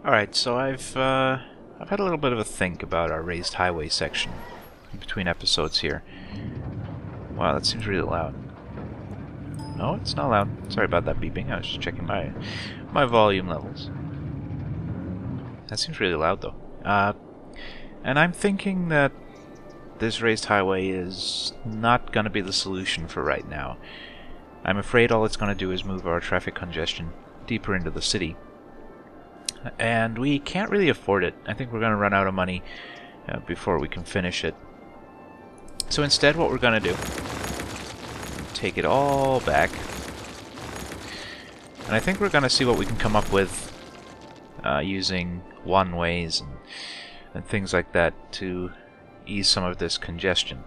Alright, so I've had a little bit of a think about our raised highway section in between episodes here. Wow, that seems really loud. No, it's not loud. Sorry about that beeping. I was just checking my volume levels. That seems really loud though. And I'm thinking that this raised highway is not going to be the solution for right now. I'm afraid all it's going to do is move our traffic congestion deeper into the city. And we can't really afford it. I think we're going to run out of money before we can finish it. So instead what we're going to do, take it all back. And I think we're going to see what we can come up with using one-ways and things like that to ease some of this congestion.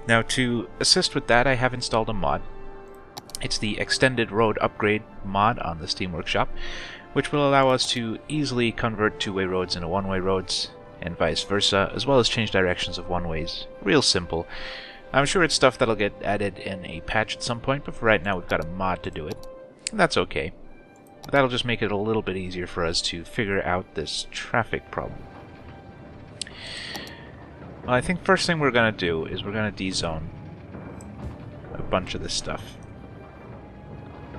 Now to assist with that, I have installed a mod. It's the Extended Road Upgrade mod on the Steam Workshop, which will allow us to easily convert two-way roads into one-way roads, and vice versa, as well as change directions of one-ways. Real simple. I'm sure it's stuff that'll get added in a patch at some point, but for right now we've got a mod to do it. And that's okay. But that'll just make it a little bit easier for us to figure out this traffic problem. Well, I think first thing we're going to do is we're going to de-zone a bunch of this stuff,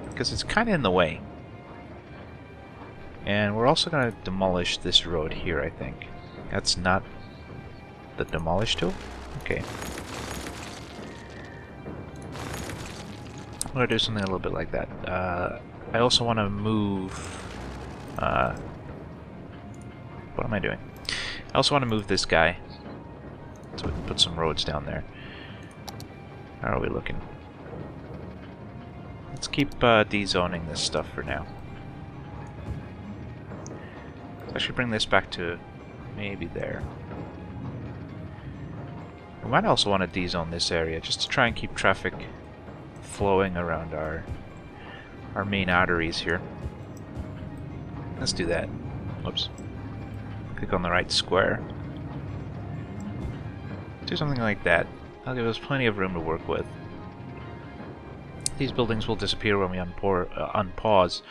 because it's kind of in the way. And we're also going to demolish this road here, I think. That's not the demolish tool? Okay. I'm going to do something a little bit like that. I also want to move... what am I doing? I also want to move this guy, so we can put some roads down there. How are we looking? Let's keep de-zoning this stuff for now. I should bring this back to maybe there. We might also want to de-zone this area just to try and keep traffic flowing around our main arteries here. Let's do that. Whoops. Click on the right square. Do something like that. That'll give us plenty of room to work with. These buildings will disappear when we unpause,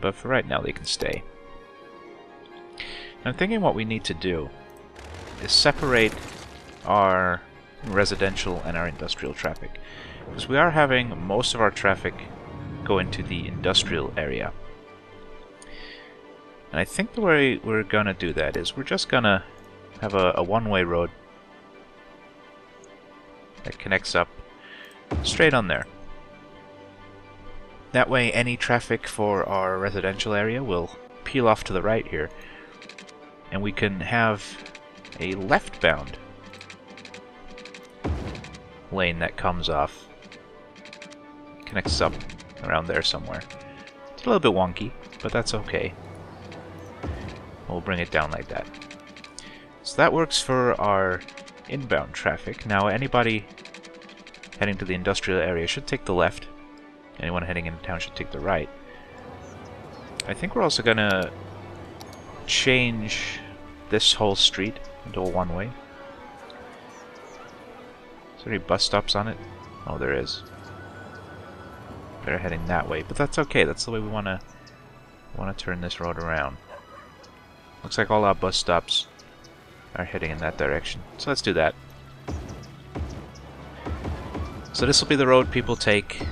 but for right now they can stay. I'm thinking what we need to do is separate our residential and our industrial traffic, because we are having most of our traffic go into the industrial area. And I think the way we're going to do that is we're just going to have a one-way road that connects up straight on there. That way any traffic for our residential area will peel off to the right here, and we can have a left-bound lane that comes off, connects up around there somewhere. It's a little bit wonky, but that's okay. We'll bring it down like that. So that works for our inbound traffic. Now anybody heading to the industrial area should take the left. Anyone heading into town should take the right. I think we're also gonna change this whole street into a one-way. Is there any bus stops on it? Oh, there is. They're heading that way, but that's okay. That's the way we wanna turn this road around. Looks like all our bus stops are heading in that direction. So let's do that. So this will be the road people take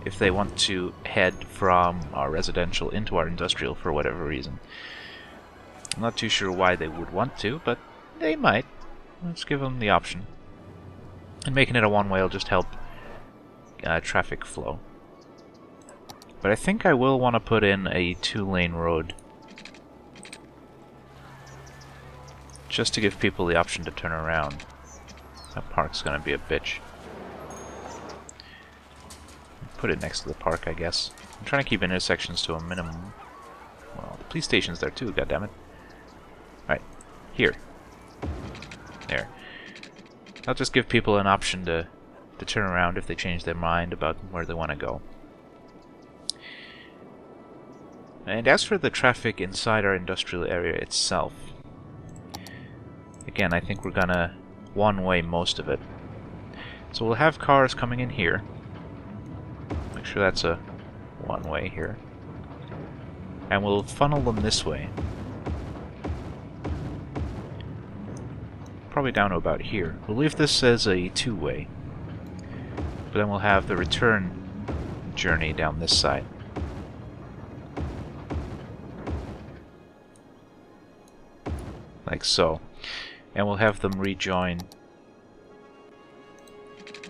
if they want to head from our residential into our industrial for whatever reason. I'm not too sure why they would want to, but they might. Let's give them the option. And making it a one-way will just help traffic flow. But I think I will want to put in a two-lane road, just to give people the option to turn around. That park's gonna be a bitch. Put it next to the park, I guess. I'm trying to keep intersections to a minimum. Well, the police station's there too, goddammit. Right, here. There. I'll just give people an option to turn around if they change their mind about where they want to go. And as for the traffic inside our industrial area itself, again, I think we're gonna one-way most of it. So we'll have cars coming in here. Make sure that's a one-way here. and we'll funnel them this way. Probably down to about here. We'll leave this as a two-way, but then we'll have the return journey down this side. Like so. And we'll have them rejoin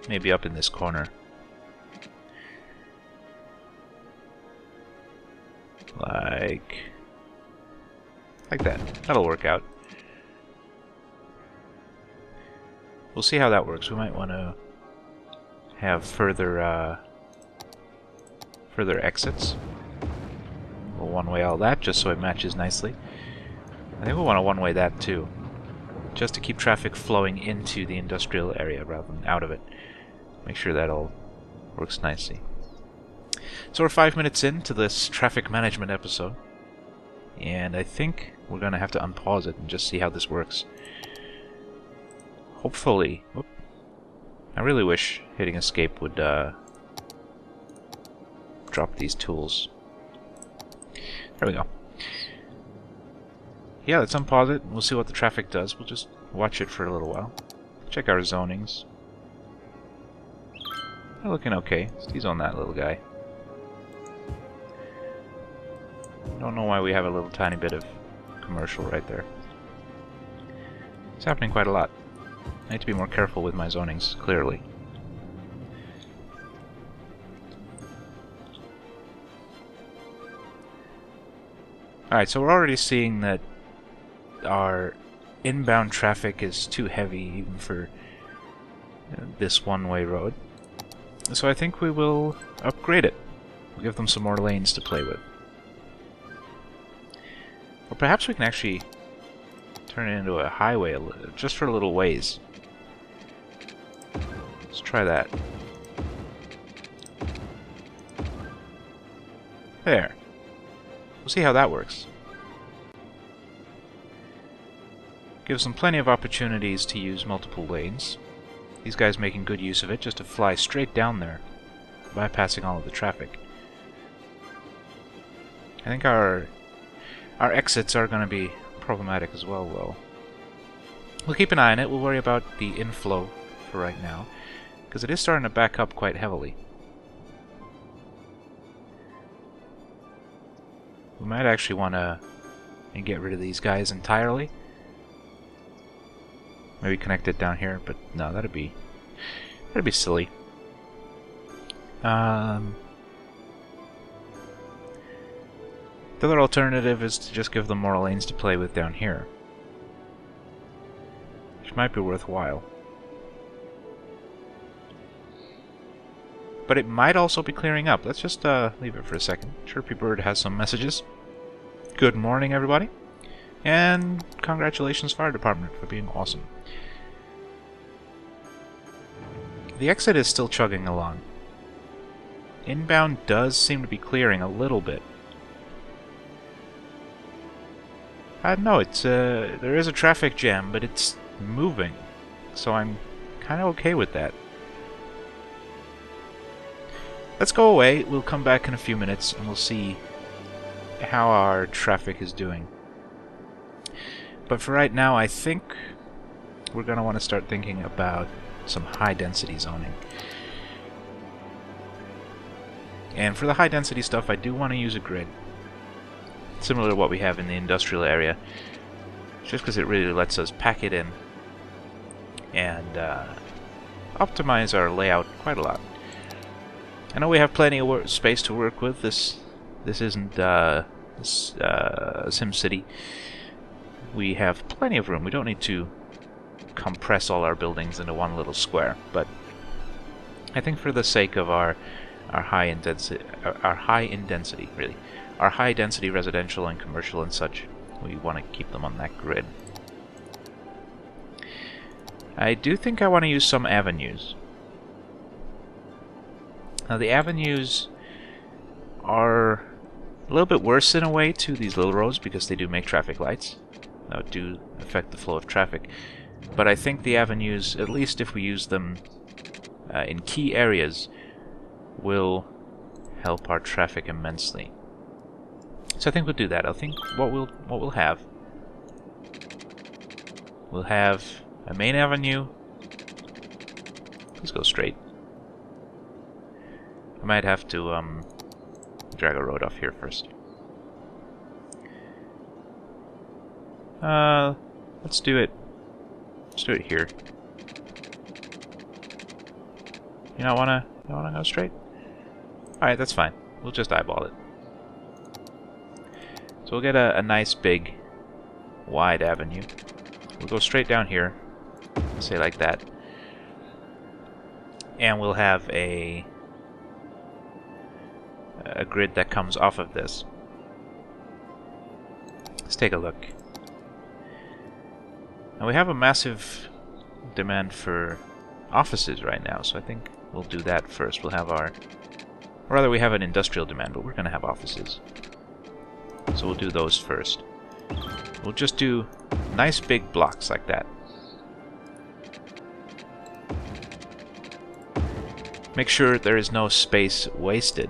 maybe up in this corner. Like that. That'll work out. We'll see how that works. We might want to have further exits. We'll one-way all that just so it matches nicely. I think we'll want to one-way that too, just to keep traffic flowing into the industrial area rather than out of it. Make sure that all works nicely. So we're 5 minutes into this traffic management episode, and I think we're going to have to unpause it and just see how this works. Hopefully... Whoop, I really wish hitting escape would drop these tools. There we go. Yeah, let's unpause it. We'll see what the traffic does. We'll just watch it for a little while. Check our zonings. They're looking okay. He's on that little guy. Don't know why we have a little tiny bit of commercial right there. It's happening quite a lot. I need to be more careful with my zonings, clearly. Alright, so we're already seeing that our inbound traffic is too heavy even for this one-way road. So I think we will upgrade it. We'll give them some more lanes to play with. Or perhaps we can actually turn it into a highway just for a little ways. Let's try that. There. We'll see how that works. Gives them plenty of opportunities to use multiple lanes. These guys making good use of it just to fly straight down there, bypassing all of the traffic. I think our exits are going to be problematic as well, though. We'll keep an eye on it. We'll worry about the inflow for right now, because it is starting to back up quite heavily. We might actually want to get rid of these guys entirely. Maybe connect it down here, but no, that'd be silly. The other alternative is to just give them more lanes to play with down here, which might be worthwhile. But it might also be clearing up. Let's just leave it for a second. Chirpy Bird has some messages. Good morning, everybody. And congratulations, Fire Department, for being awesome. The exit is still chugging along. Inbound does seem to be clearing a little bit. No, it's there is a traffic jam, but it's moving, so I'm kind of okay with that. Let's go away. We'll come back in a few minutes, and we'll see how our traffic is doing. But for right now, I think we're going to want to start thinking about some high-density zoning. And for the high-density stuff, I do want to use a grid, similar to what we have in the industrial area, just because it really lets us pack it in and optimize our layout quite a lot. I know we have plenty of space to work with. This isn't SimCity. We have plenty of room. We don't need to compress all our buildings into one little square, but I think for the sake of our high density residential and commercial and such, we want to keep them on that grid. I do think I want to use some avenues. Now the avenues are a little bit worse in a way to these little roads because they do make traffic lights. That do affect the flow of traffic. But I think the avenues, at least if we use them in key areas, will help our traffic immensely. So I think we'll do that. I think what we'll have, we'll have a main avenue. Let's go straight. I might have to drag a road off here first. Let's do it. Let's do it here. You don't wanna go straight? Alright, that's fine. We'll just eyeball it. So we'll get a nice big wide avenue. We'll go straight down here, say like that. And we'll have a grid that comes off of this. Let's take a look. Now we have a massive demand for offices right now, so I think we'll do that first. We'll have our... Or rather, we have an industrial demand, but we're going to have offices. So we'll do those first. We'll just do nice big blocks like that. Make sure there is no space wasted.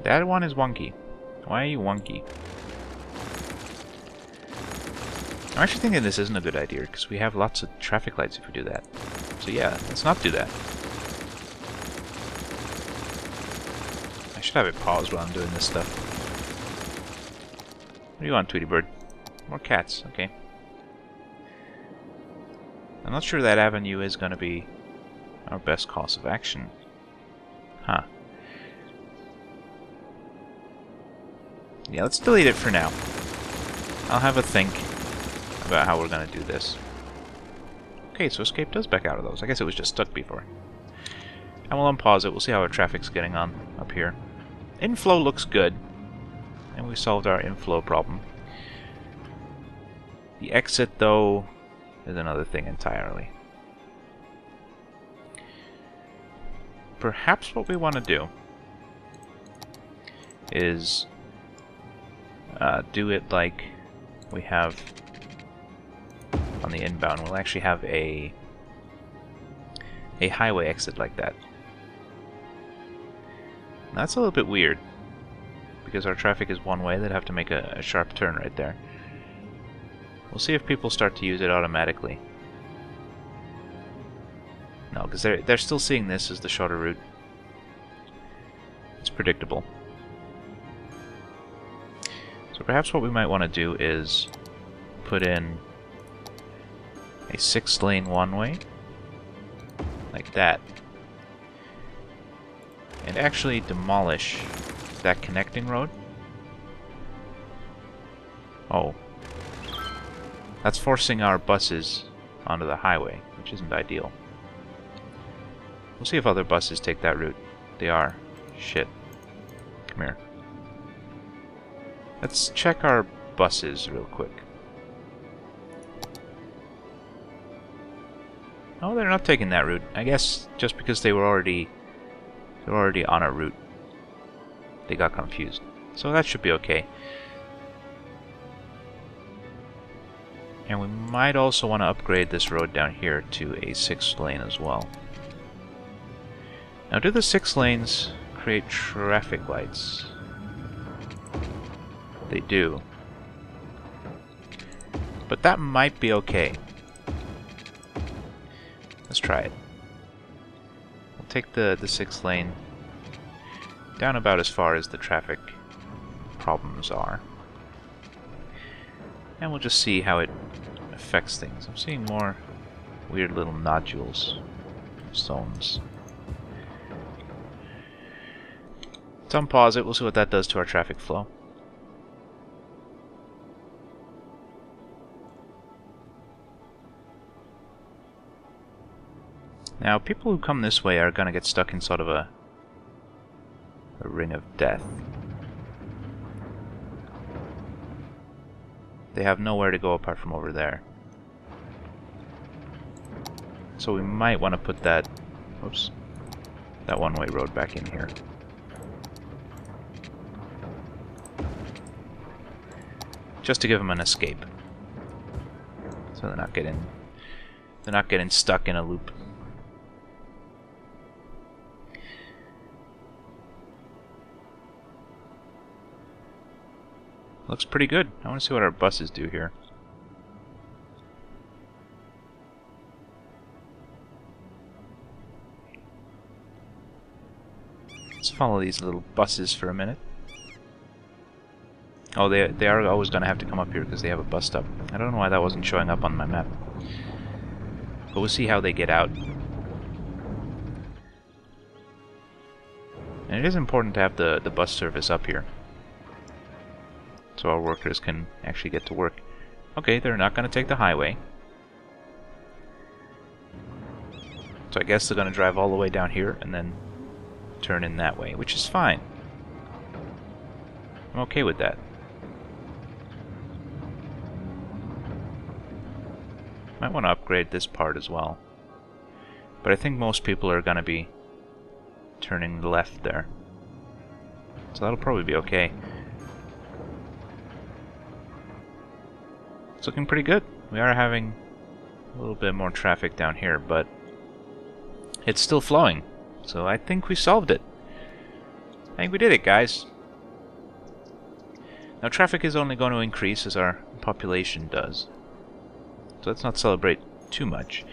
That one is wonky. Why are you wonky? I'm actually thinking this isn't a good idea, because we have lots of traffic lights if we do that. So yeah, let's not do that. I should have it paused while I'm doing this stuff. What do you want, Tweety Bird? More cats, okay. I'm not sure that avenue is going to be our best course of action. Huh. Yeah, let's delete it for now. I'll have a think about how we're going to do this. Okay, so escape does back out of those. I guess it was just stuck before. And we'll unpause it. We'll see how our traffic's getting on up here. Inflow looks good. And we solved our inflow problem. The exit, though, is another thing entirely. Perhaps what we want to do is do it like we have on the inbound. We'll actually have a highway exit like that. Now, that's a little bit weird, because our traffic is one way. They'd have to make a sharp turn right there. We'll see if people start to use it automatically. No, because they're still seeing this as the shorter route. It's predictable. So perhaps what we might want to do is put in a 6-lane one-way, like that, and actually demolish that connecting road. Oh. That's forcing our buses onto the highway, which isn't ideal. We'll see if other buses take that route. They are. Shit. Come here. Let's check our buses real quick. Oh, they're not taking that route. I guess just because they were already on a route, they got confused. So that should be okay. And we might also want to upgrade this road down here to a 6th lane as well. Now, do the 6 lanes create traffic lights? They do. But that might be okay. Let's try it. We'll take the 6th lane down about as far as the traffic problems are. And we'll just see how it affects things. I'm seeing more weird little nodules, zones. Let's unpause it. We'll see what that does to our traffic flow. Now, people who come this way are going to get stuck in sort of a ring of death. They have nowhere to go apart from over there. So we might want to put that, oops, that one-way road back in here. Just to give them an escape. So they're not getting stuck in a loop. Looks pretty good. I want to see what our buses do here. Let's follow these little buses for a minute. Oh, they are always going to have to come up here because they have a bus stop. I don't know why that wasn't showing up on my map. But we'll see how they get out. And it is important to have the bus service up here, so our workers can actually get to work. Okay, they're not going to take the highway. So I guess they're going to drive all the way down here and then turn in that way, which is fine. I'm okay with that. Might want to upgrade this part as well. But I think most people are going to be turning left there. So that'll probably be okay. It's looking pretty good. We are having a little bit more traffic down here, but it's still flowing. So I think we solved it. I think we did it, guys. Now traffic is only going to increase as our population does. So let's not celebrate too much.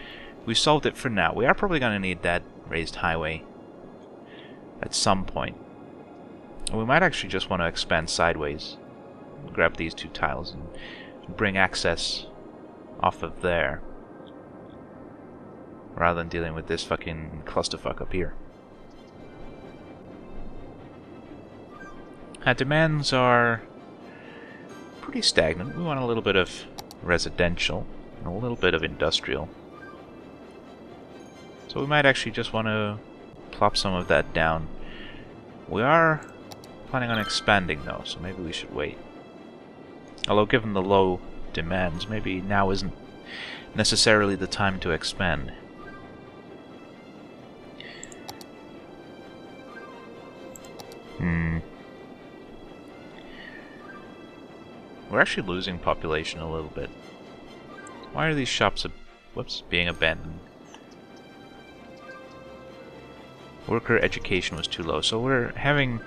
We solved it for now. We are probably going to need that raised highway at some point. And we might actually just want to expand sideways. Grab these two tiles and bring access off of there, rather than dealing with this fucking clusterfuck up here. Our demands are pretty stagnant. We want a little bit of residential and a little bit of industrial. So we might actually just want to plop some of that down. We are planning on expanding though, so maybe we should wait. Although given the low demands, maybe now isn't necessarily the time to expand. We're actually losing population a little bit. Why are these shops being abandoned? Worker education was too low, so we're having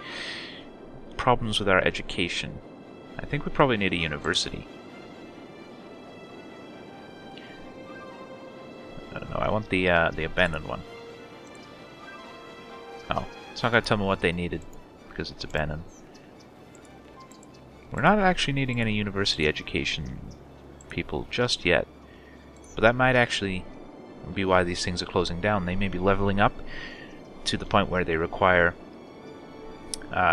problems with our education. I think we probably need a university. No, I want the abandoned one. Oh, it's not going to tell me what they needed because it's abandoned. We're not actually needing any university education people just yet, but that might actually be why these things are closing down. They may be leveling up to the point where they require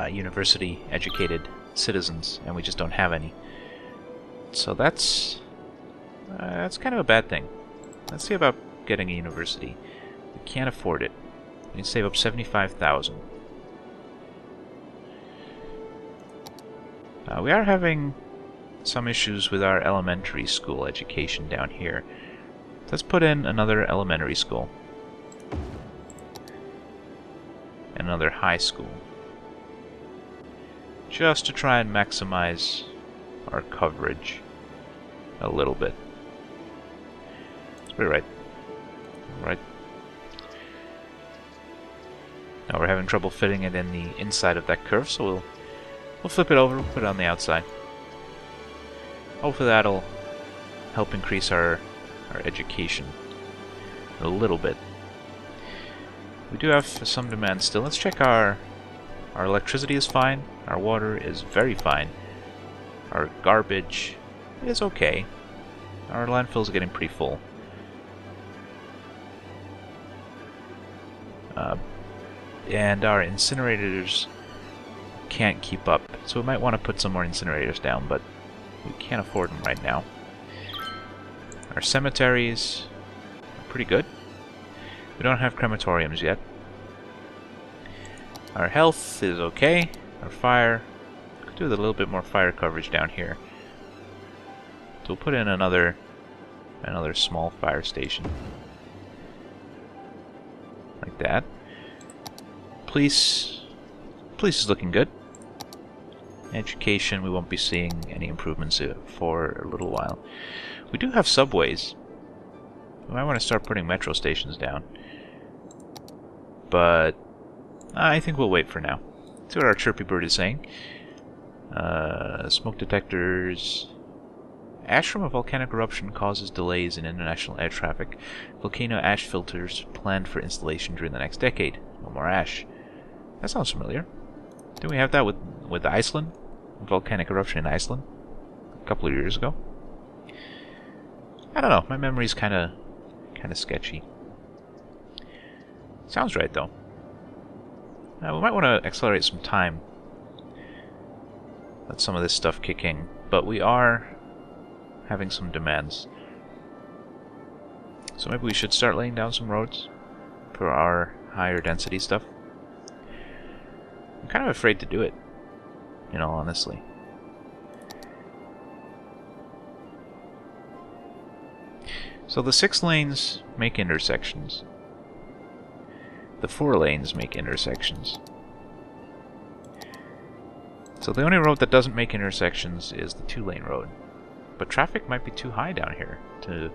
university-educated citizens, and we just don't have any. So that's kind of a bad thing. Let's see about getting a university. We can't afford it. We can save up 75,000. We are having some issues with our elementary school education down here. Let's put in another elementary school. And another high school. Just to try and maximize our coverage a little bit. Let's put it right. Right. Now we're having trouble fitting it in the inside of that curve, so we'll flip it over, put it on the outside. Hopefully that'll help increase our education a little bit. We do have some demand still. Let's check our electricity is fine. Our water is very fine. Our garbage is okay. Our landfills are getting pretty full. And our incinerators can't keep up. So we might want to put some more incinerators down, but we can't afford them right now. Our cemeteries are pretty good. We don't have crematoriums yet. Our health is okay. Our fire, could do with a little bit more fire coverage down here. So we'll put in another small fire station. Like that. Police is looking good. Education, we won't be seeing any improvements for a little while. We do have subways. We might want to start putting metro stations down. But I think we'll wait for now. See what our chirpy bird is saying. Smoke detectors. Ash from a volcanic eruption causes delays in international air traffic. Volcano ash filters planned for installation during the next decade. No more ash. That sounds familiar. Didn't we have that with Iceland? Volcanic eruption in Iceland? A couple of years ago? I don't know. My memory's kind of sketchy. Sounds right, though. We might want to accelerate some time. Let some of this stuff kick in. But we are having some demands. So maybe we should start laying down some roads for our higher density stuff. I'm kind of afraid to do it, you know, honestly. So the 6 lanes make intersections. The 4 lanes make intersections. So the only road that doesn't make intersections is the 2-lane road. But traffic might be too high down here to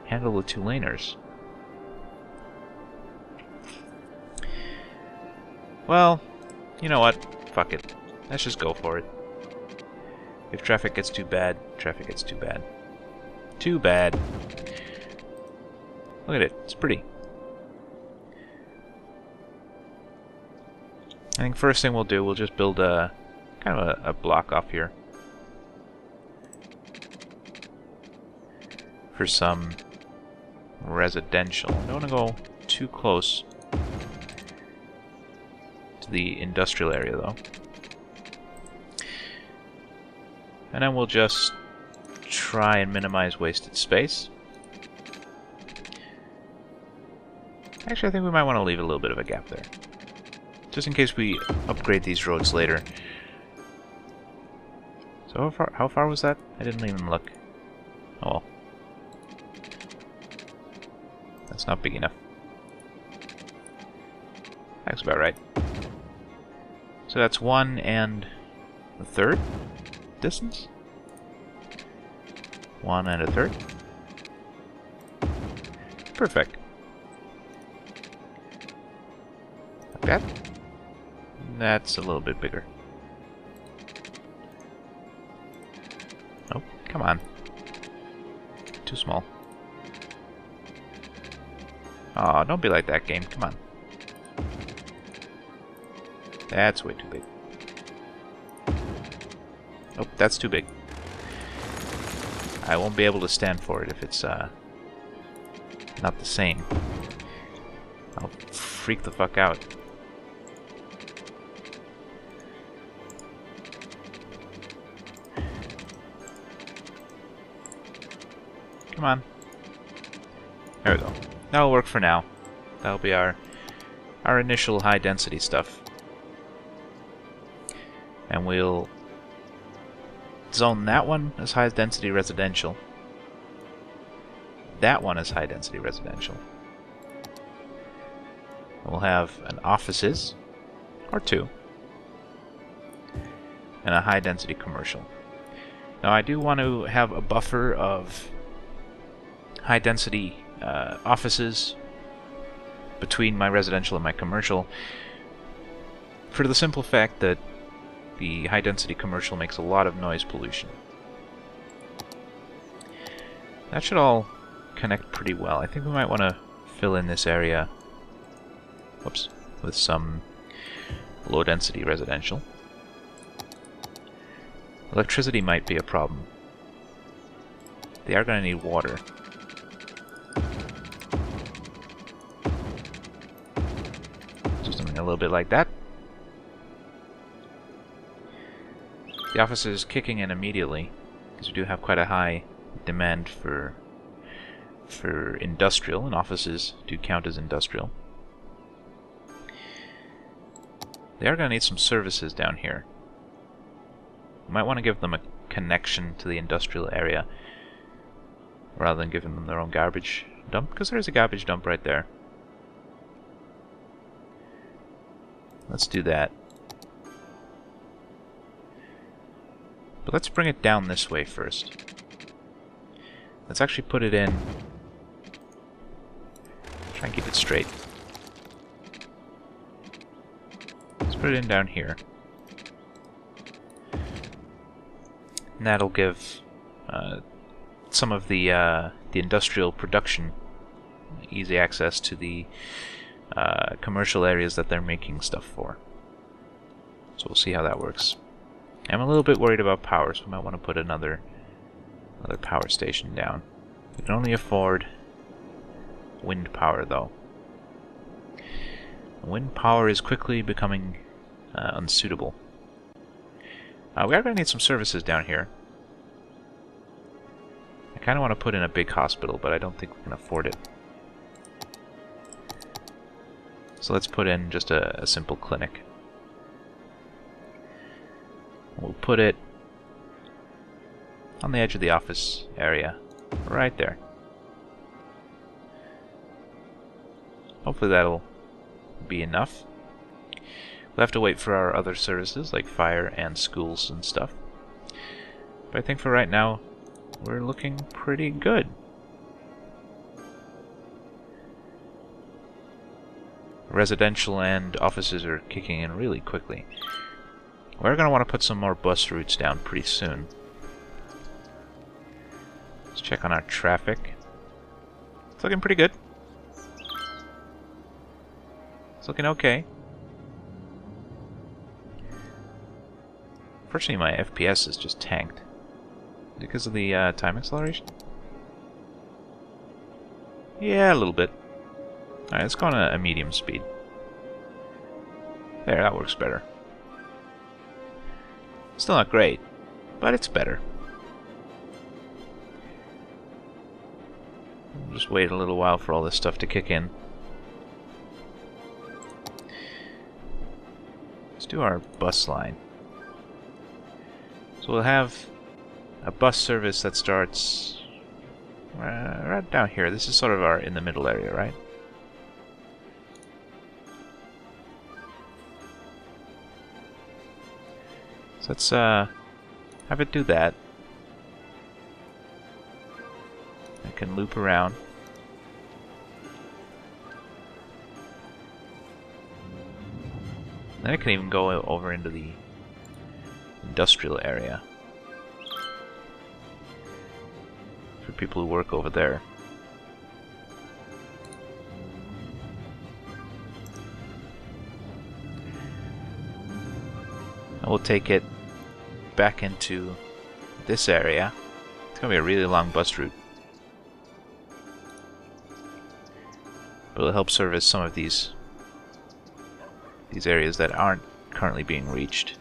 handle the 2-laners. Well, you know what? Fuck it. Let's just go for it. If traffic gets too bad, traffic gets too bad. Too bad. Look at it. It's pretty. I think first thing we'll do, we'll just build a kind of a block off here for some residential. I don't want to go too close to the industrial area, though. And then we'll just try and minimize wasted space. Actually, I think we might want to leave a little bit of a gap there, just in case we upgrade these roads later. So how far was that? I didn't even look. Oh well. That's not big enough. That's about right. So that's 1 1/3 distance? 1 1/3. Perfect. Like that? That's a little bit bigger. Oh, come on. Too small. Aw, don't be like that, game. Come on. That's way too big. Oh, that's too big. I won't be able to stand for it if it's not the same. I'll freak the fuck out. Come on. There we go. That'll work for now. That'll be our initial high density stuff. And we'll zone that one as high density residential. That one as high density residential. And we'll have an offices, or 2, and a high density commercial. Now I do want to have a buffer of high density offices between my residential and my commercial, for the simple fact that the high density commercial makes a lot of noise pollution. That should all connect pretty well. I think we might want to fill in this area, whoops, with some low density residential. Electricity might be a problem. They are going to need water. So something a little bit like that. The office is kicking in immediately, because we do have quite a high demand for industrial, and offices do count as industrial. They are going to need some services down here. We might want to give them a connection to the industrial area, rather than giving them their own garbage dump, because there's a garbage dump right there. Let's do that. But let's bring it down this way first. Let's actually put it in. Try and keep it straight. Let's put it in down here. And that'll give some of the industrial production easy access to the commercial areas that they're making stuff for. So we'll see how that works. I'm a little bit worried about power, so we might want to put another power station down. We can only afford wind power, though. Wind power is quickly becoming unsuitable. We are going to need some services down here. I kind of want to put in a big hospital, but I don't think we can afford it. So let's put in just a simple clinic. We'll put it on the edge of the office area, right there. Hopefully that'll be enough. We'll have to wait for our other services like fire and schools and stuff. But I think for right now, we're looking pretty good. Residential and offices are kicking in really quickly. We're going to want to put some more bus routes down pretty soon. Let's check on our traffic. It's looking pretty good. It's looking okay. Unfortunately, my FPS is just tanked. Because of the time acceleration? Yeah, a little bit. Alright, let's go on a medium speed. There, that works better. Still not great, but it's better. We'll just wait a little while for all this stuff to kick in. Let's do our bus line. So we'll have a bus service that starts right down here. This is sort of our in the middle area, right? So let's have it do that. I can loop around. Then I can even go over into the industrial area for people who work over there. And we'll take it back into this area. It's going to be a really long bus route. But it'll help service some of these areas that aren't currently being reached,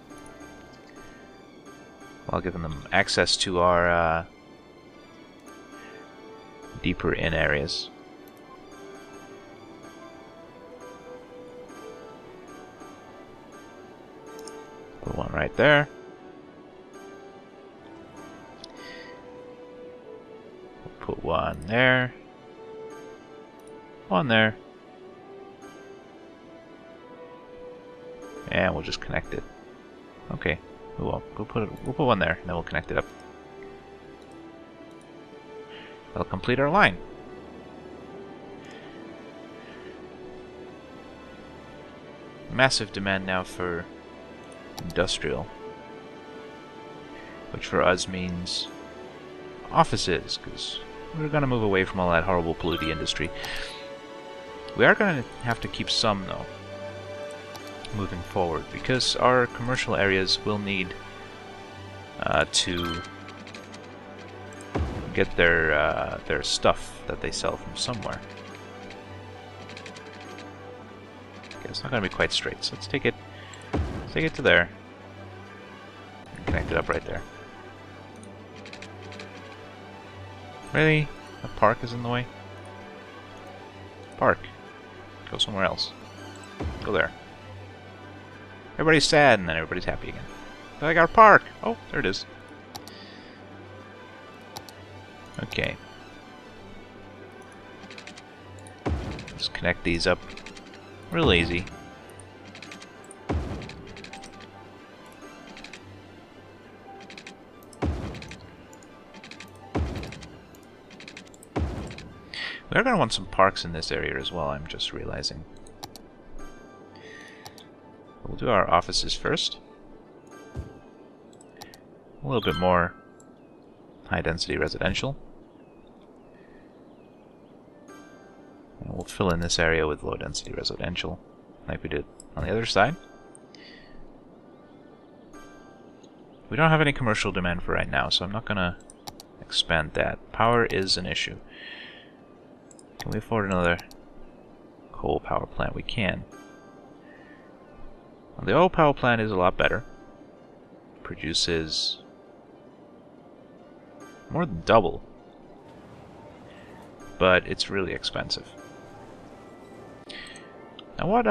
while giving them access to our deeper in areas. Put one right there. Put one there. One there. And we'll just connect it. Okay. We'll put one there, and then we'll connect it up. That'll complete our line. Massive demand now for industrial, which for us means offices, because we're going to move away from all that horrible polluting industry. We are going to have to keep some, though, moving forward, because our commercial areas will need to get their stuff that they sell from somewhere. Okay, it's not going to be quite straight, so let's take it to there and connect it up right there. Really? A park is in the way? Park. Go somewhere else. Go there. Everybody's sad, and then everybody's happy again. I like our park! Oh, there it is. Okay. Just connect these up real easy. We're going to want some parks in this area as well, I'm just realizing. We'll do our offices first. A little bit more high-density residential. And we'll fill in this area with low-density residential, like we did on the other side. We don't have any commercial demand for right now, so I'm not going to expand that. Power is an issue. Can we afford another coal power plant? We can. Well, the oil power plant is a lot better. Produces more than double. But it's really expensive. Now what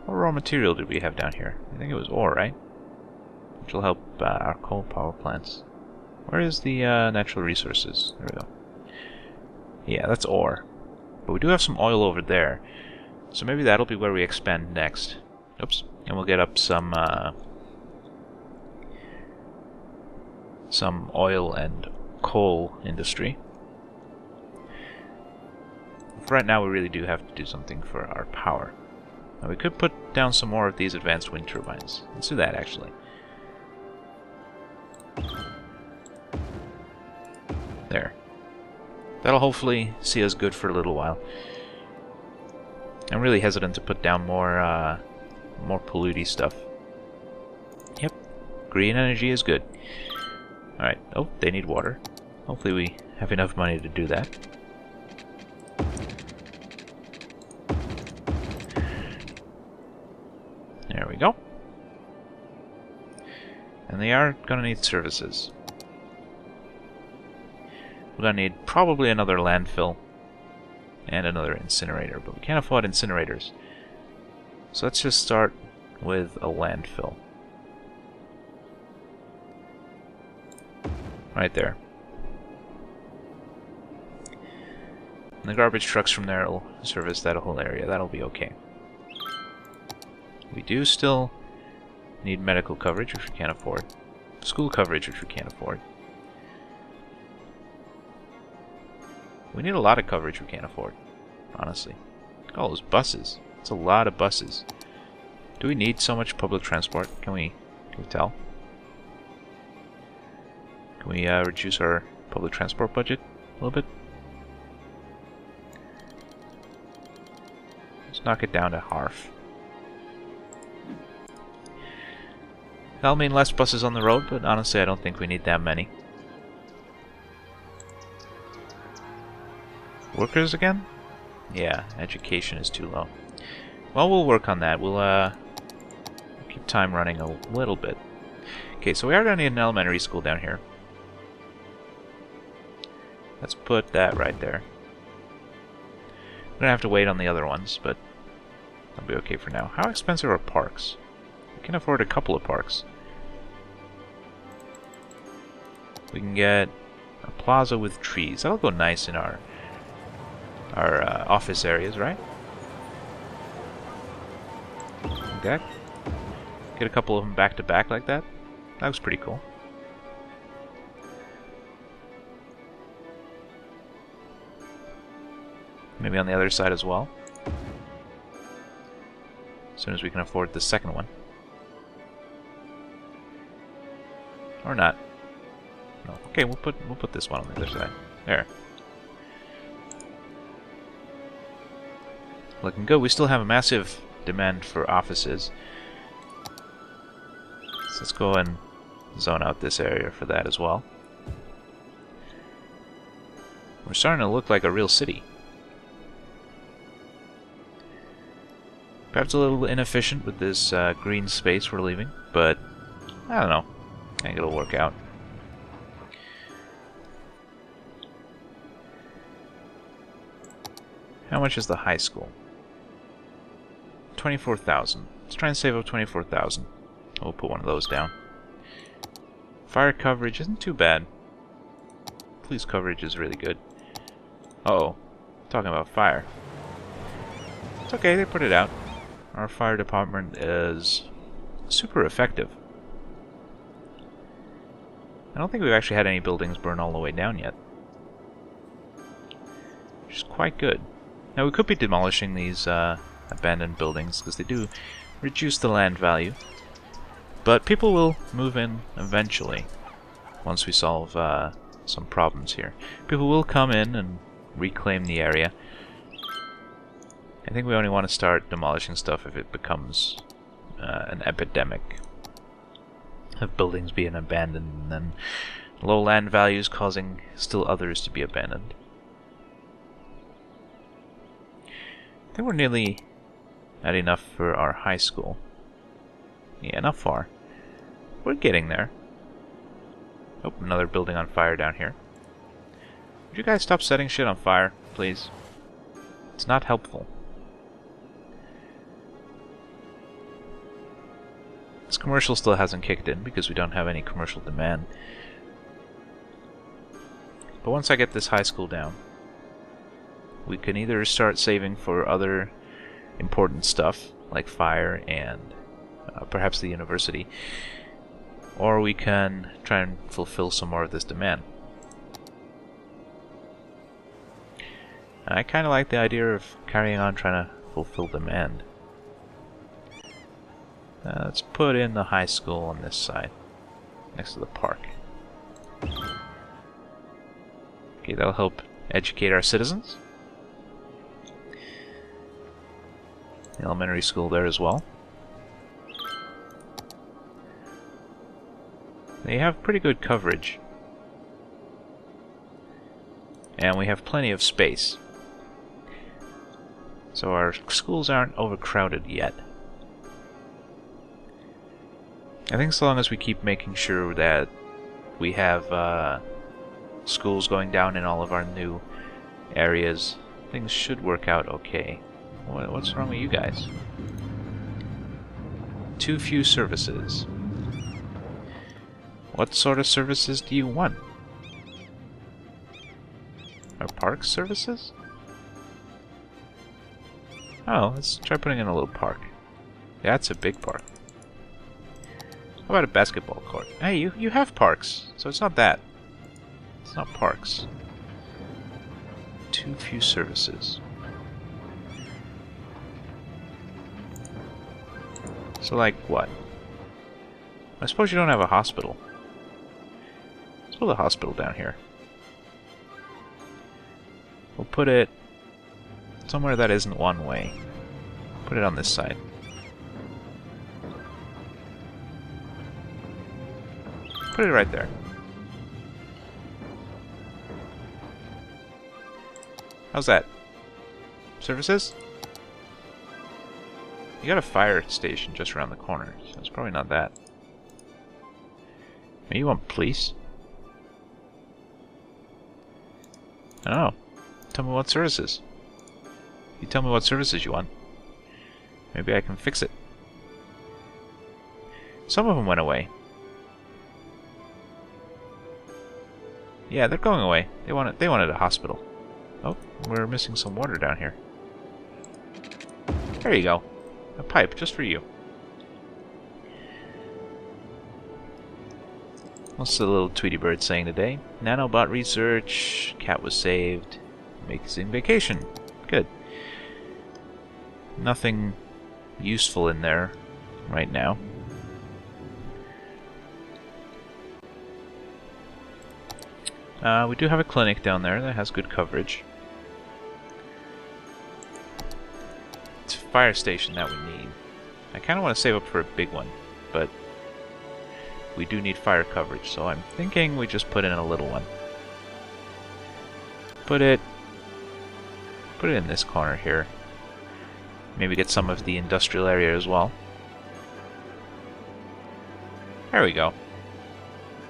raw material did we have down here? I think it was ore, right? Which will help our coal power plants. Where is the natural resources? There we go. Yeah, that's ore. But we do have some oil over there. So maybe that'll be where we expand next. Oops. And we'll get up some oil and coal industry. For right now, we really do have to do something for our power. Now, we could put down some more of these advanced wind turbines. Let's do that, actually. There. That'll hopefully see us good for a little while. I'm really hesitant to put down more polluty stuff. Yep. Green energy is good. Alright. Oh, they need water. Hopefully we have enough money to do that. There we go. And they are going to need services. We're going to need probably another landfill and another incinerator, but we can't afford incinerators. So let's just start with a landfill. Right there. And the garbage trucks from there will service that whole area. That'll be okay. We do still need medical coverage, which we can't afford. School coverage, which we can't afford. We need a lot of coverage we can't afford, honestly. Look at all those buses. It's a lot of buses. Do we need so much public transport? Can we tell? Can we reduce our public transport budget a little bit? Let's knock it down to half. That'll mean less buses on the road, but honestly I don't think we need that many. Workers again? Yeah, education is too low. Well, we'll work on that. We'll keep time running a little bit. Okay, so we are going to need an elementary school down here. Let's put that right there. We're going to have to wait on the other ones, but that'll be okay for now. How expensive are parks? We can afford a couple of parks. We can get a plaza with trees. That'll go nice in our office areas, right? Like that. Get a couple of them back to back like that. That looks pretty cool. Maybe on the other side as well. As soon as we can afford the second one. Or not. No. Okay, we'll put this one on the other side. There. Looking good. We still have a massive demand for offices. So let's go and zone out this area for that as well. We're starting to look like a real city. Perhaps a little inefficient with this green space we're leaving, but I don't know. I think it'll work out. How much is the high school? 24,000. Let's try and save up 24,000. We'll put one of those down. Fire coverage isn't too bad. Police coverage is really good. Uh-oh. Talking about fire. It's okay, they put it out. Our fire department is super effective. I don't think we've actually had any buildings burn all the way down yet. Which is quite good. Now we could be demolishing these abandoned buildings because they do reduce the land value. But people will move in eventually. once we solve some problems here. People will come in and reclaim the area. I think we only want to start demolishing stuff if it becomes an epidemic of buildings being abandoned and then low land values causing still others to be abandoned. I think we're nearly at enough for our high school. Yeah, not far. We're getting there. Oh, another building on fire down here. Would you guys stop setting shit on fire, please? It's not helpful. This commercial still hasn't kicked in because we don't have any commercial demand. But once I get this high school down, we can either start saving for other important stuff, like fire and perhaps the university, or we can try and fulfill some more of this demand. And I kind of like the idea of carrying on trying to fulfill demand. Let's put in the high school on this side, next to the park. Okay, that'll help educate our citizens. The elementary school there as well. They have pretty good coverage. And we have plenty of space. So our schools aren't overcrowded yet. I think so long as we keep making sure that we have schools going down in all of our new areas, things should work out okay. What's wrong with you guys? Too few services. What sort of services do you want? Are park services? Oh, let's try putting in a little park. Yeah, it's a big park. How about a basketball court? Hey, you have parks, so it's not that. It's not parks. Too few services. So like what? I suppose you don't have a hospital. Let's build a hospital down here. We'll put it somewhere that isn't one way. Put it on this side. Put it right there. How's that? Services? You got a fire station just around the corner, so it's probably not that. Maybe you want police? I don't know. Tell me what services. You tell me what services you want. Maybe I can fix it. Some of them went away. Yeah, they're going away. They wanted a hospital. Oh, we're missing some water down here. There you go. A pipe, just for you. What's the little Tweety bird saying today? Nanobot research. Cat was saved. Amazing vacation. Good. Nothing useful in there right now. We do have a clinic down there that has good coverage. It's a fire station that we need. I kind of want to save up for a big one, but we do need fire coverage, so I'm thinking we just put in a little one. Put it in this corner here. Maybe get some of the industrial area as well. There we go.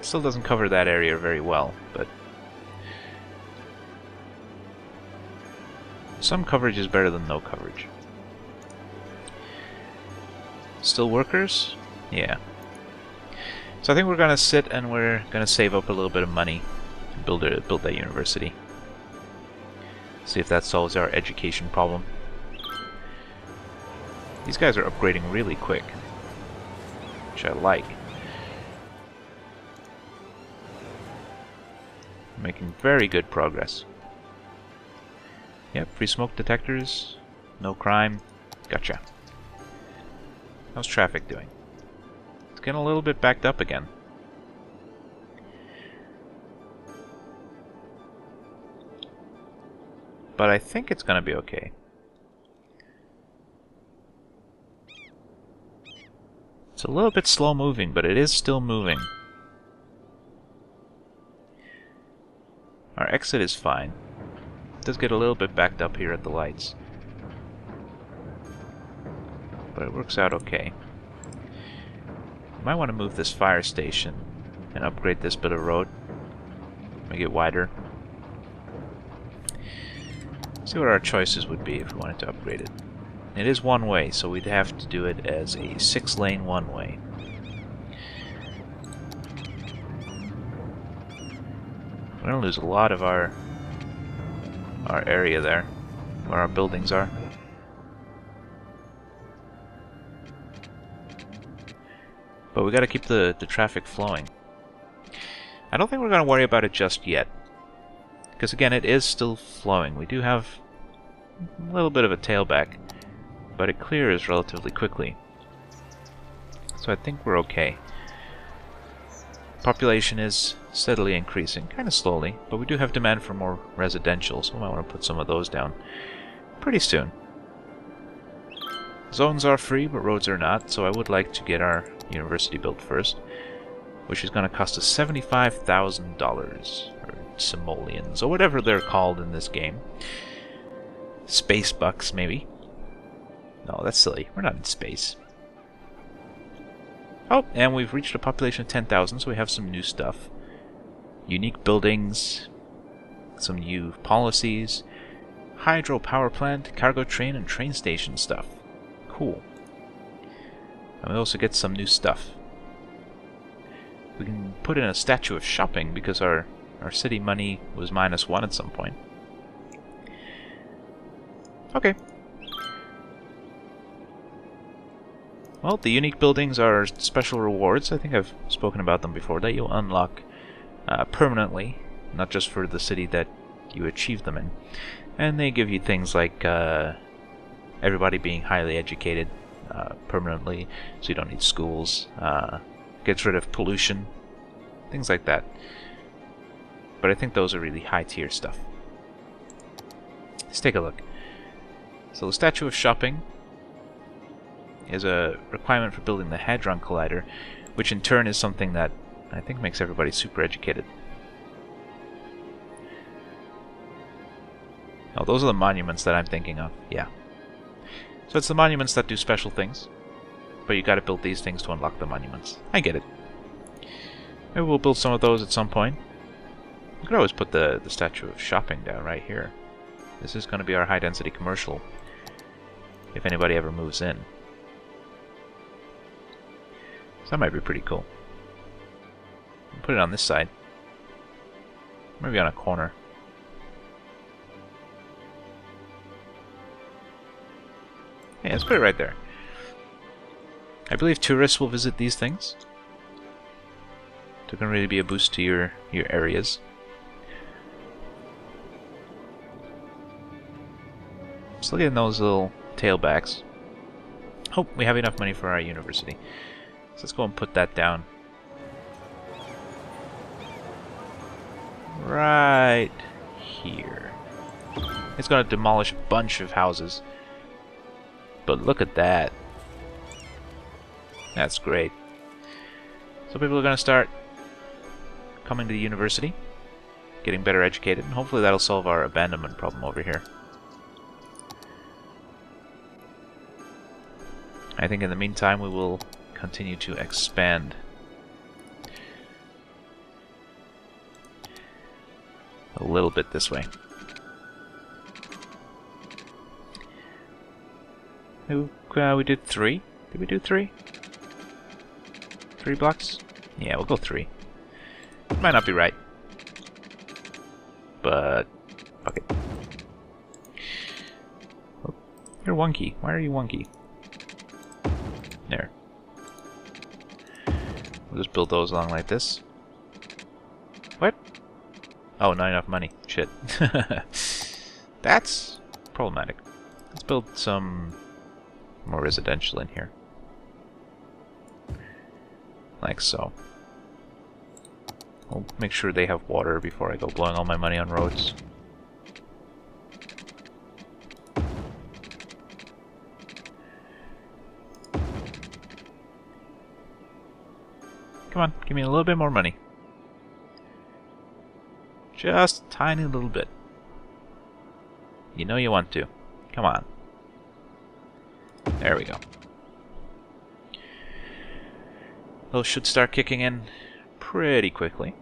Still doesn't cover that area very well, but some coverage is better than no coverage. Still workers? Yeah. So I think we're gonna sit and we're gonna save up a little bit of money to build that university. See if that solves our education problem. These guys are upgrading really quick, which I like. Making very good progress. Yep, free smoke detectors, no crime, gotcha. How's traffic doing? It's getting a little bit backed up again. but I think it's going to be okay. It's a little bit slow moving, but it is still moving. Our exit is fine. It does get a little bit backed up here at the lights, but it works out okay. Might want to move this fire station and upgrade this bit of road. Make it wider. See what our choices would be if we wanted to upgrade it. It is one way, so we'd have to do it as a 6-lane one-way. We're going to lose a lot of our area there, where our buildings are. But we got to keep the traffic flowing. I don't think we're going to worry about it just yet, because again, it is still flowing. We do have a little bit of a tailback, but it clears relatively quickly. So I think we're okay. Population is steadily increasing, kind of slowly, but we do have demand for more residential, so we might want to put some of those down pretty soon. Zones are free, but roads are not, so I would like to get our university built first, which is going to cost us $75,000, or simoleons, or whatever they're called in this game. Space bucks, maybe. No, that's silly. We're not in space. Oh, and we've reached a population of 10,000, so we have some new stuff. Unique buildings, some new policies, hydro power plant, cargo train, and train station stuff. Cool. And we also get some new stuff. We can put in a statue of shopping because our city money was -1 at some point. Okay. Well, the unique buildings are special rewards. I think I've spoken about them before, that you'll unlock permanently, not just for the city that you achieve them in. And they give you things like everybody being highly educated permanently, so you don't need schools, gets rid of pollution, things like that. But I think those are really high tier stuff. Let's take a look. So the statue of shopping is a requirement for building the Hadron Collider, which in turn is something that I think makes everybody super educated. Oh, those are the monuments that I'm thinking of, yeah. So it's the monuments that do special things, but you gotta build these things to unlock the monuments. I get it. Maybe we'll build some of those at some point. We could always put the statue of shopping down right here. This is gonna be our high-density commercial, if anybody ever moves in. So that might be pretty cool. Put it on this side. Maybe on a corner. Yeah, let's put it right there. I believe tourists will visit these things. So it can really be a boost to your areas. Just look at those little tailbacks. Oh, we have enough money for our university. So let's go and put that down. Right here. It's going to demolish a bunch of houses. But look at that. That's great. So people are going to start coming to the university, getting better educated, and hopefully that'll solve our abandonment problem over here. I think in the meantime we will continue to expand. A little bit this way. We did 3? Did we do 3? 3 blocks? Yeah, we'll go 3. Might not be right. But fuck it. Oh, you're wonky. Why are you wonky? There. We'll just build those along like this. What? Oh, not enough money. Shit. That's problematic. Let's build some more residential in here. Like so. I'll make sure they have water before I go blowing all my money on roads. Come on, give me a little bit more money. Just a tiny little bit. You know you want to. Come on. There we go. Those should start kicking in pretty quickly.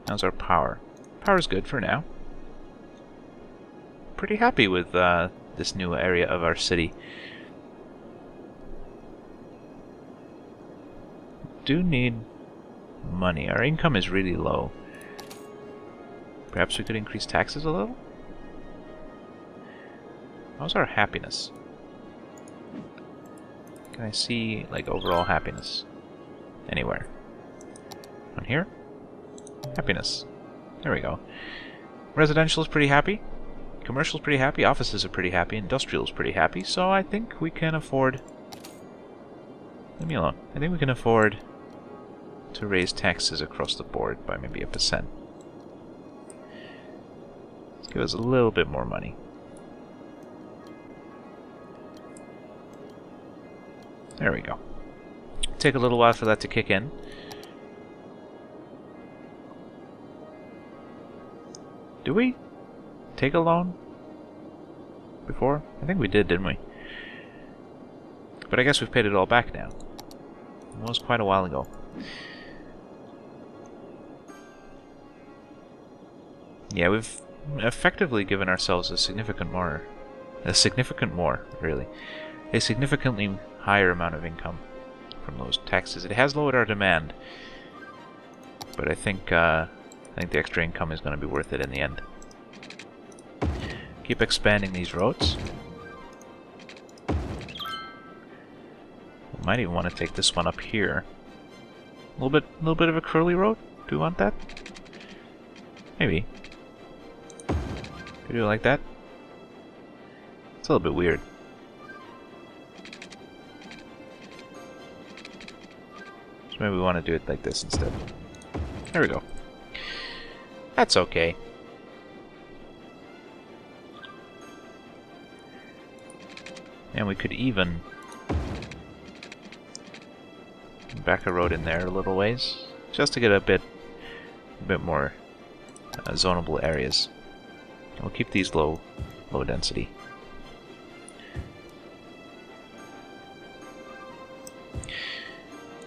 How's our power? Power's good for now. Pretty happy with this new area of our city. Do need money. Our income is really low. Perhaps we could increase taxes a little? How's our happiness? Can I see, like, overall happiness? Anywhere? On here? Happiness. There we go. Residential is pretty happy. Commercial is pretty happy. Offices are pretty happy. Industrial is pretty happy. So I think we can afford... Leave me alone. I think we can afford to raise taxes across the board by maybe 1%. Let's give us a little bit more money. There we go. Take a little while for that to kick in. Do we take a loan before? I think we did, didn't we? But I guess we've paid it all back now. It was quite a while ago. Yeah, we've effectively given ourselves a significantly higher amount of income from those taxes. It has lowered our demand, but I think the extra income is going to be worth it in the end. Keep expanding these roads. We might even want to take this one up here. A little bit of a curly road. Do we want that? Maybe. Could we do it like that? It's a little bit weird. So maybe we want to do it like this instead. There we go. That's okay. And we could even back a road in there a little ways, just to get a bit more zonable areas. We'll keep these low density.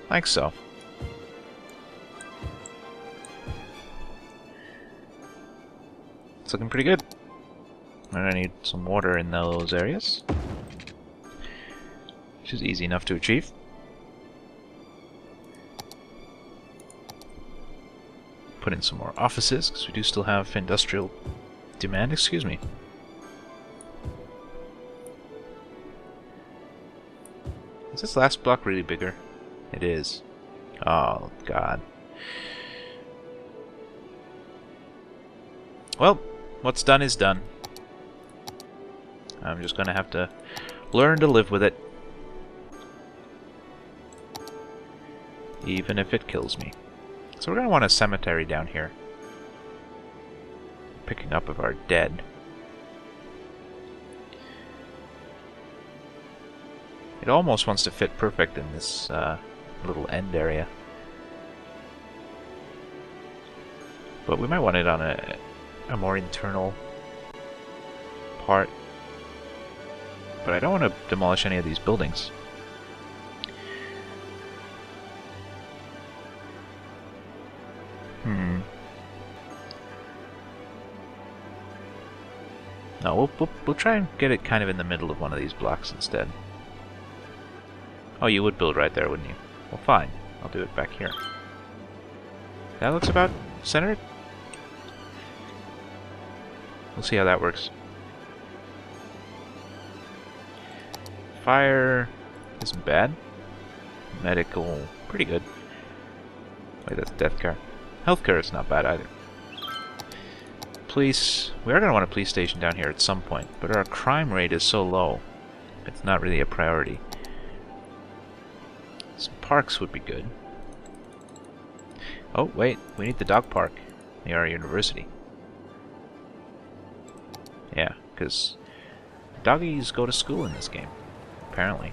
Like so. It's looking pretty good. And I need some water in those areas, which is easy enough to achieve. Put in some more offices, because we do still have industrial demand. Excuse me. Is this last block really bigger? It is. Oh, God. Well, what's done is done. I'm just gonna have to learn to live with it. Even if it kills me. So we're gonna want a cemetery down here. Picking up of our dead. It almost wants to fit perfect in this little end area. But we might want it on a more internal part. But I don't want to demolish any of these buildings. No, we'll try and get it kind of in the middle of one of these blocks instead. Oh, you would build right there, wouldn't you? Well, fine. I'll do it back here. That looks about centered. We'll see how that works. Fire isn't bad. Medical, pretty good. Wait, that's death care. Healthcare is not bad either. Police, we are going to want a police station down here at some point, but our crime rate is so low, it's not really a priority. Some parks would be good. Oh, wait, we need the dog park near our university. Yeah, because doggies go to school in this game, apparently.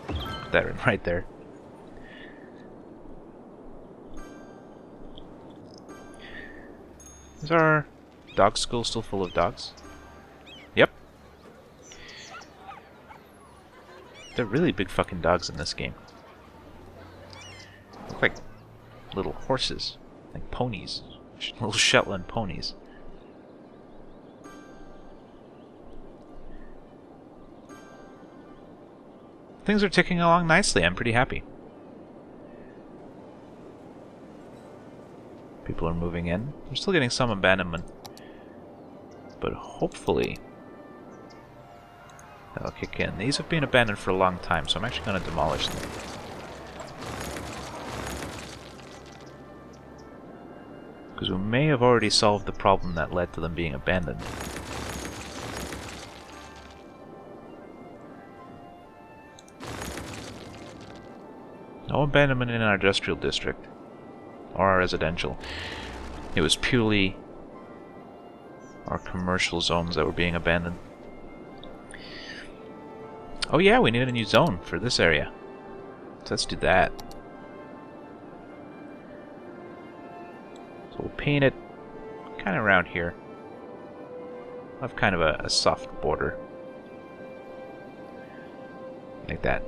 Put that right there. Is our dog school still full of dogs? Yep. They're really big fucking dogs in this game. Look like little horses. Like ponies. Little Shetland ponies. Things are ticking along nicely. I'm pretty happy. People are moving in. We're still getting some abandonment. But hopefully that'll kick in. These have been abandoned for a long time, so I'm actually going to demolish them. Because we may have already solved the problem that led to them being abandoned. No abandonment in our industrial district. Or our residential. It was purely our commercial zones that were being abandoned. Oh yeah, we need a new zone for this area. So let's do that. So we'll paint it kind of around here. I'll have kind of a soft border. Like that.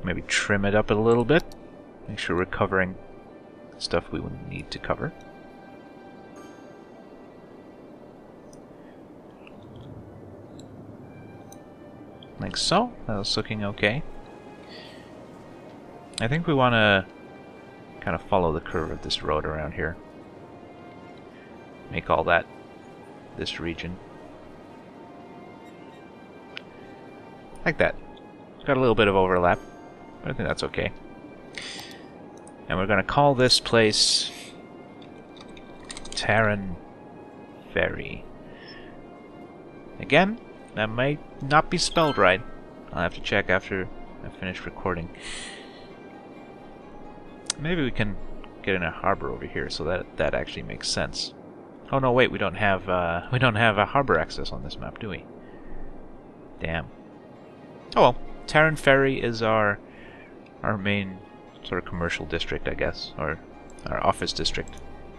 Maybe trim it up a little bit. Make sure we're covering stuff we would need to cover. Like so. That's looking okay. I think we want to kind of follow the curve of this road around here. Make all that this region. Like that. It's got a little bit of overlap, but I think that's okay. And we're going to call this place Terran Ferry. Again, that might not be spelled right. I'll have to check after I finish recording. Maybe we can get in a harbor over here so that actually makes sense. Oh no, wait, we don't have a harbor access on this map, do we? Damn. Oh well, Terran Ferry is our main sort of commercial district, I guess, or our office district,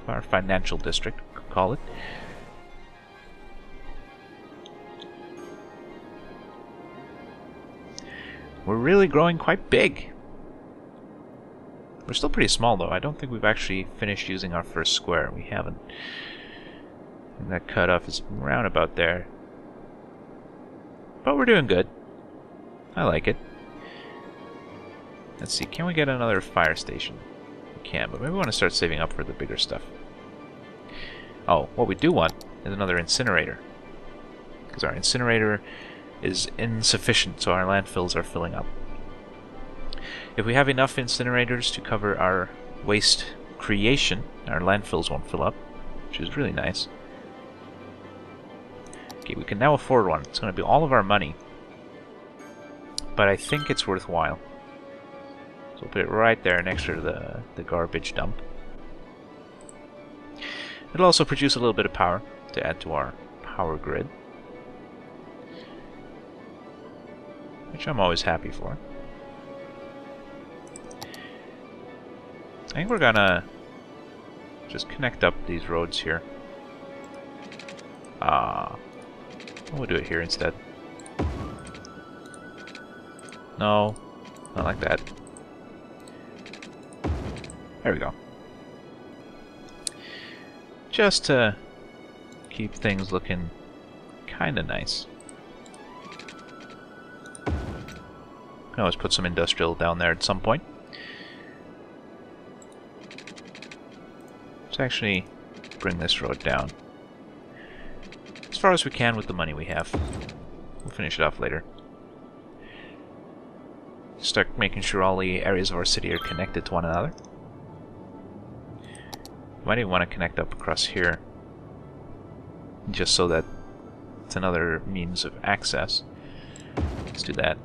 our financial district, call it. We're really growing quite big. We're still pretty small though. I don't think we've actually finished using our first square. We haven't. And that cutoff is round about there. But we're doing good. I like it. Let's see, can we get another fire station? We can, but maybe we want to start saving up for the bigger stuff. Oh, what we do want is another incinerator. Because our incinerator is insufficient, so our landfills are filling up. If we have enough incinerators to cover our waste creation, our landfills won't fill up, which is really nice. Okay, we can now afford one. It's going to be all of our money. But I think it's worthwhile. So we'll put it right there next to the garbage dump. It'll also produce a little bit of power to add to our power grid, which I'm always happy for. I think we're gonna just connect up these roads here. We'll do it here instead. No, not like that. There we go. Just to keep things looking kinda nice. Can always put some industrial down there at some point. Let's actually bring this road down as far as we can with the money we have. We'll finish it off later. Start making sure all the areas of our city are connected to one another. Might even want to connect up across here, just so that it's another means of access. Let's do that.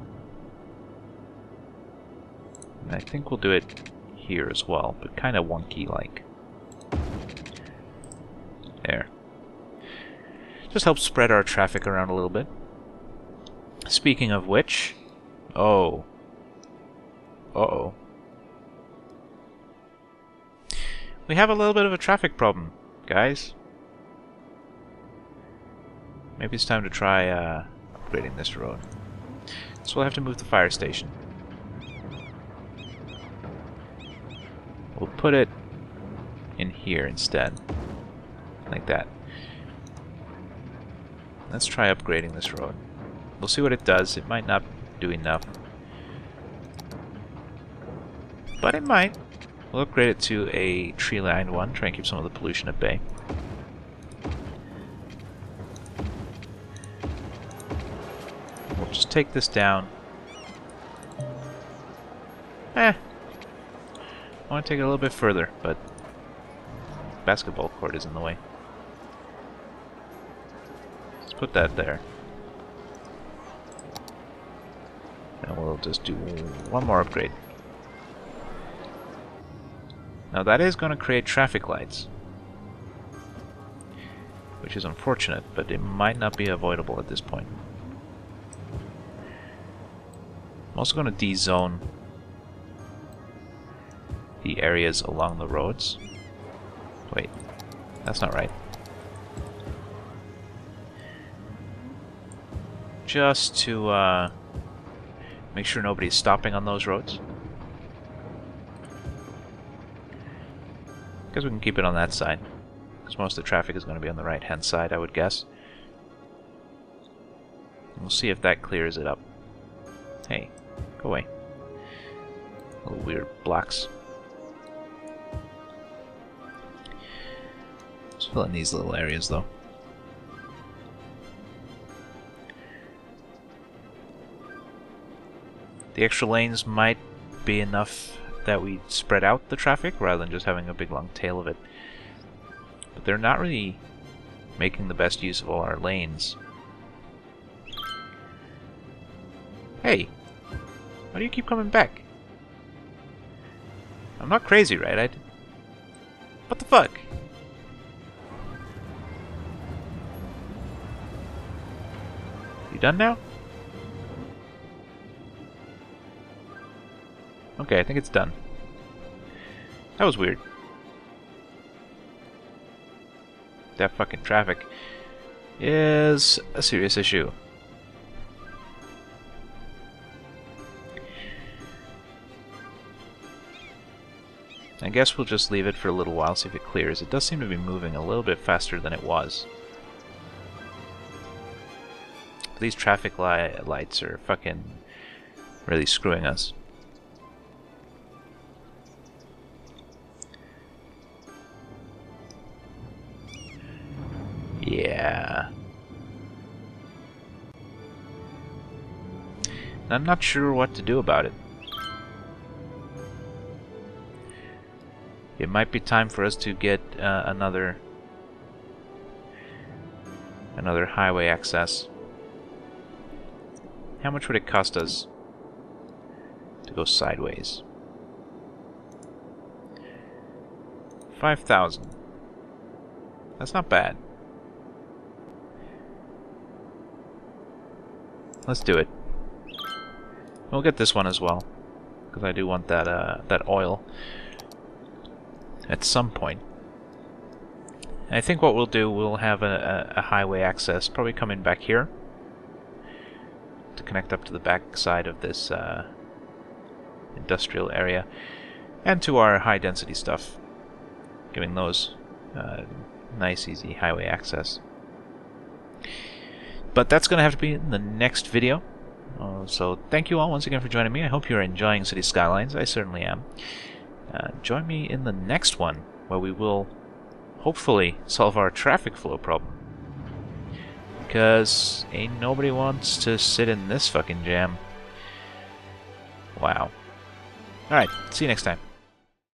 And I think we'll do it here as well, but kind of wonky like. There. Just helps spread our traffic around a little bit. Speaking of which, uh-oh. We have a little bit of a traffic problem, guys. Maybe it's time to try upgrading this road. So we'll have to move the fire station. We'll put it in here instead. Like that. Let's try upgrading this road. We'll see what it does. It might not do enough. But it might. We'll upgrade it to a tree-lined one. Try and keep some of the pollution at bay. We'll just take this down. I want to take it a little bit further, but basketball court is in the way. Let's put that there. And we'll just do one more upgrade. Now that is going to create traffic lights, which is unfortunate, but it might not be avoidable at this point. I'm also going to de-zone the areas along the roads. Wait, that's not right. Just to make sure nobody's stopping on those roads. Because we can keep it on that side. Because most of the traffic is going to be on the right-hand side, I would guess. And we'll see if that clears it up. Hey, go away. Little weird blocks. Just fill in these little areas, though. The extra lanes might be enough that we spread out the traffic rather than just having a big long tail of it. But they're not really making the best use of all our lanes. Hey! Why do you keep coming back? I'm not crazy, right? What the fuck? You done now? Okay, I think it's done. That was weird. That fucking traffic is a serious issue. I guess we'll just leave it for a little while, see if it clears. It does seem to be moving a little bit faster than it was. But these traffic lights are fucking really screwing us. Yeah. I'm not sure what to do about it. It might be time for us to get another highway access. How much would it cost us to go sideways? 5,000. That's not bad. Let's do it. We'll get this one as well, because I do want that that oil at some point. And I think what we'll do, we'll have a highway access, probably coming back here to connect up to the back side of this industrial area, and to our high density stuff, giving those nice easy highway access. But that's going to have to be in the next video. So thank you all once again for joining me. I hope you're enjoying City Skylines. I certainly am. Join me in the next one, where we will hopefully solve our traffic flow problem. Because ain't nobody wants to sit in this fucking jam. Wow. Alright, see you next time.